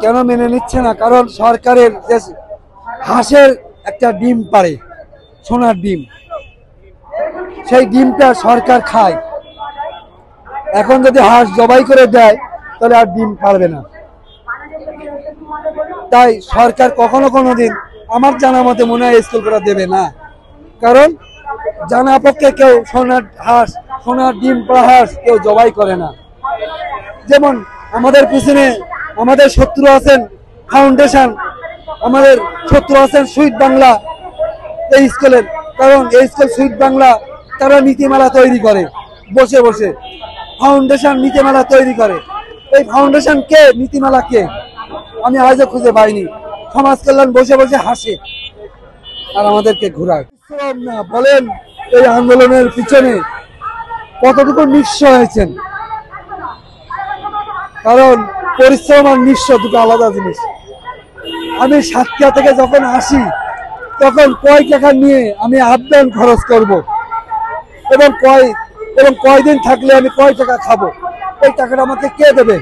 কেন মেনে নিচ্ছে না? কারণ সরকারের যে হাঁসের একটা ডিম পারে, সোনার ডিম, সেই ডিমটা সরকার খায়। এখন যদি হাঁস জবাই করে দেয় তাহলে আর ডিম পারবে না। তাই সরকার কখনো কোনোদিন আমার জানা মতে মনে হয় স্কুল করা দেবে না। কারণ জানা পক্ষে কেউ সোনার হাঁস, সোনার ডিম পাড়া হাঁস কেউ জবাই করে না। যেমন আমাদের পিছনে আমাদের শত্রু আছেন ফাউন্ডেশন, আমাদের শত্রু আছেন শহীদ বাংলা এই স্কুলের। কারণ এই স্কুল শহীদ বাংলা তারা নীতিমালা তৈরি করে বসে বসে, ফাউন্ডেশন নীতিমালা তৈরি করে। এই ফাউন্ডেশন কে, নীতিমালা কে, আমি আজও খুঁজে পাইনি। সমাজ কল্যাণ বসে বসে হাসে আর আমাদেরকে ঘুরায়। না বলেন, এই আন্দোলনের পিছনে কতটুকু নিঃস্ব হয়েছেন? কারণ পরিশ্রম আর নিঃস্ব দুটো আলাদা জিনিস। আমি সাতক্ষীরা থেকে যখন আসি তখন কয় টাকা নিয়ে আমি আপ-ডাউন খরচ করব এবং কয়দিন থাকলে আমি কয় টাকা খাবো, এই টাকাটা আমাকে কে দেবে?